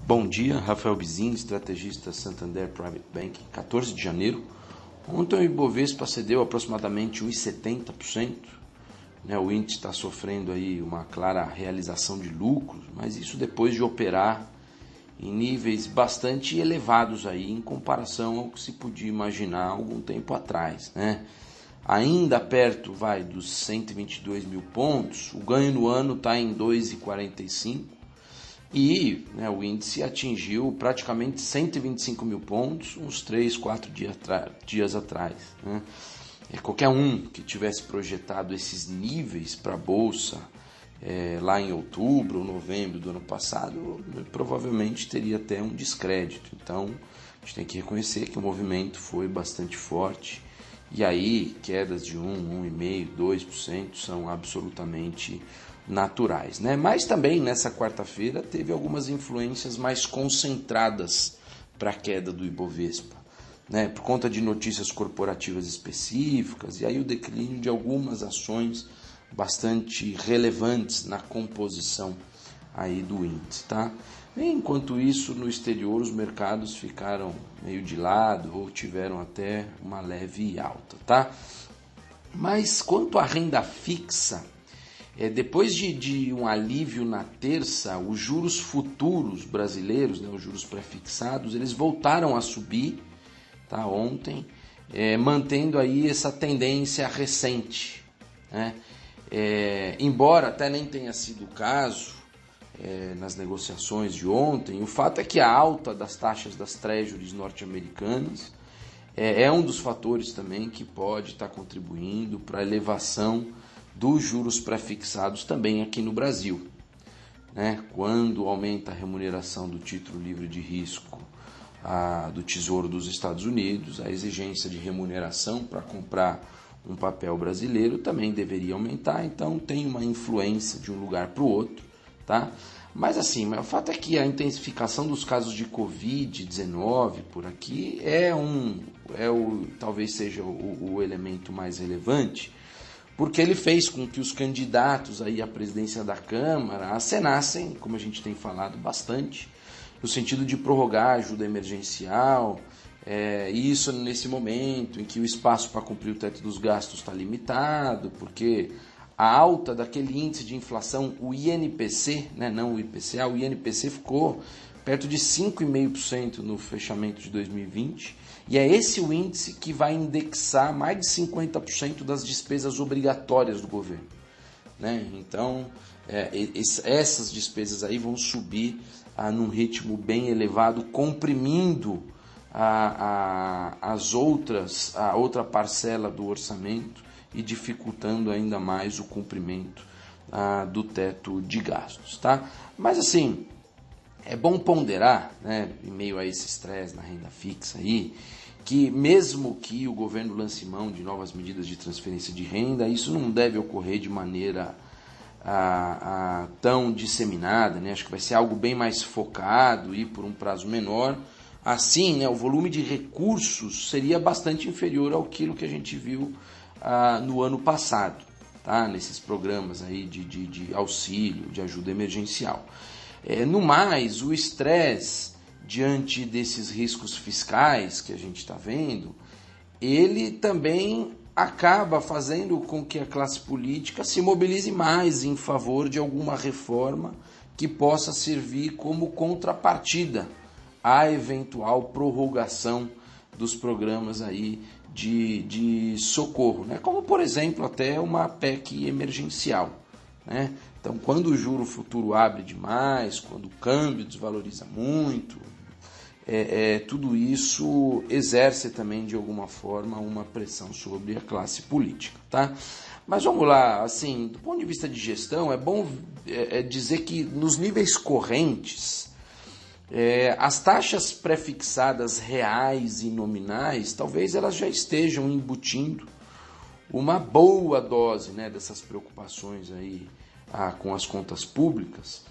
Bom dia, Rafael Bizin, estrategista Santander Private Bank, 14 de janeiro. Ontem o Ibovespa cedeu aproximadamente 1,70%. O índice está sofrendo aí uma clara realização de lucros, mas isso depois de operar em níveis bastante elevados aí, em comparação ao que se podia imaginar algum tempo atrás, Ainda perto dos 122 mil pontos, o ganho no ano está em 2,45 e o índice atingiu praticamente 125 mil pontos uns 3, 4 dias atrás. Qualquer um que tivesse projetado esses níveis para a Bolsa lá em outubro ou novembro do ano passado, provavelmente teria até um descrédito. Então, a gente tem que reconhecer que o movimento foi bastante forte. E aí, quedas de 1,5%, 2% são absolutamente naturais. Mas também, nessa quarta-feira, teve algumas influências mais concentradas para a queda do Ibovespa. Por conta de notícias corporativas específicas, e aí o declínio de algumas ações bastante relevantes na composição aí do índice, Enquanto isso, no exterior, os mercados ficaram meio de lado ou tiveram até uma leve alta, Mas quanto à renda fixa, depois de um alívio na terça, os juros futuros brasileiros, os juros pré-fixados, eles voltaram a subir, ontem, mantendo aí essa tendência recente, embora até nem tenha sido o caso nas negociações de ontem, o fato é que a alta das taxas das treasuries norte-americanas é um dos fatores também que pode estar contribuindo para a elevação dos juros pré-fixados também aqui no Brasil. Quando aumenta a remuneração do título livre de risco do Tesouro dos Estados Unidos, a exigência de remuneração para comprar um papel brasileiro também deveria aumentar, então tem uma influência de um lugar para o outro, Mas assim, o fato é que a intensificação dos casos de Covid-19 por aqui talvez seja o elemento mais relevante, porque ele fez com que os candidatos aí à presidência da Câmara acenassem, como a gente tem falado bastante, no sentido de prorrogar a ajuda emergencial, e isso nesse momento em que o espaço para cumprir o teto dos gastos está limitado, porque a alta daquele índice de inflação, o INPC, não o IPCA, o INPC ficou perto de 5,5% no fechamento de 2020, e é esse o índice que vai indexar mais de 50% das despesas obrigatórias do governo. Então, essas despesas aí vão subir num ritmo bem elevado, comprimindo a outra parcela do orçamento e dificultando ainda mais o cumprimento do teto de gastos. Mas assim, é bom ponderar, em meio a esse estresse na renda fixa aí, que mesmo que o governo lance mão de novas medidas de transferência de renda, isso não deve ocorrer de maneira tão disseminada, Acho que vai ser algo bem mais focado e por um prazo menor. Assim, o volume de recursos seria bastante inferior àquilo que a gente viu no ano passado, nesses programas aí de auxílio, de ajuda emergencial. No mais, o estresse diante desses riscos fiscais que a gente está vendo, ele também acaba fazendo com que a classe política se mobilize mais em favor de alguma reforma que possa servir como contrapartida à eventual prorrogação dos programas aí de socorro, como por exemplo até uma PEC emergencial. Então, quando o juro futuro abre demais, quando o câmbio desvaloriza muito, tudo isso exerce também de alguma forma uma pressão sobre a classe política. Mas vamos lá, assim, do ponto de vista de gestão, é bom dizer que nos níveis correntes, as taxas pré-fixadas reais e nominais, talvez elas já estejam embutindo uma boa dose dessas preocupações aí com as contas públicas,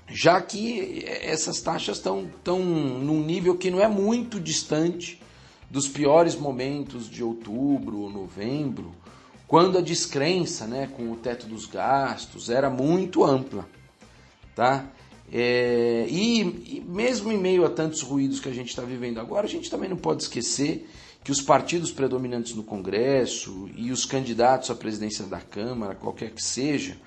já que essas taxas estão num nível que não é muito distante dos piores momentos de outubro ou novembro, quando a descrença com o teto dos gastos era muito ampla. tá? E mesmo em meio a tantos ruídos que a gente está vivendo agora, a gente também não pode esquecer que os partidos predominantes no Congresso e os candidatos à presidência da Câmara, qualquer que seja,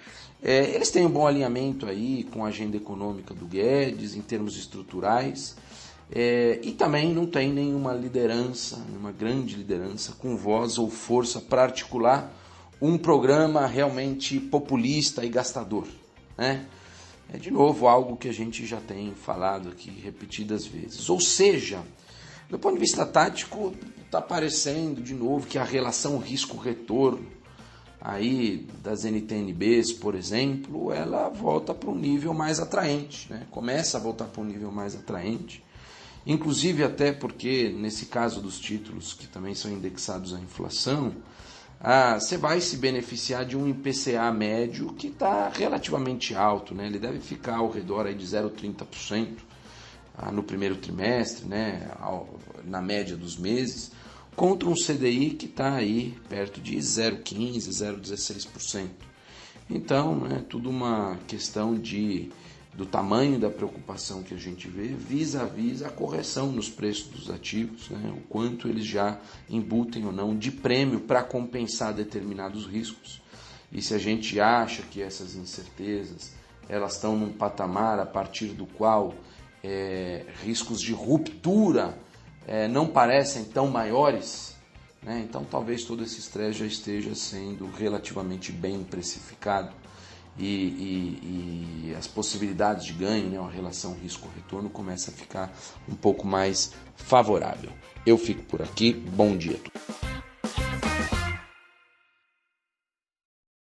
eles têm um bom alinhamento aí com a agenda econômica do Guedes, em termos estruturais, e também não tem nenhuma liderança, nenhuma grande liderança com voz ou força para articular um programa realmente populista e gastador, né? É de novo algo que a gente já tem falado aqui repetidas vezes. Ou seja, do ponto de vista tático, está parecendo de novo que a relação risco-retorno aí das NTNBs, por exemplo, ela volta para um nível mais atraente, né? Começa a voltar para um nível mais atraente, inclusive até porque, nesse caso dos títulos que também são indexados à inflação, você vai se beneficiar de um IPCA médio que está relativamente alto, né? Ele deve ficar ao redor aí de 0,30% no primeiro trimestre, né? Na média dos meses, contra um CDI que está aí perto de 0,15%, 0,16%. Então, é tudo uma questão do tamanho da preocupação que a gente vê vis-à-vis a correção nos preços dos ativos, né? O quanto eles já embutem ou não de prêmio para compensar determinados riscos. E se a gente acha que essas incertezas elas estão num patamar a partir do qual riscos de ruptura não parecem tão maiores, né? Então talvez todo esse estresse já esteja sendo relativamente bem precificado. E as possibilidades de ganho, né, uma relação risco-retorno começa a ficar um pouco mais favorável. Eu fico por aqui, bom dia a todos.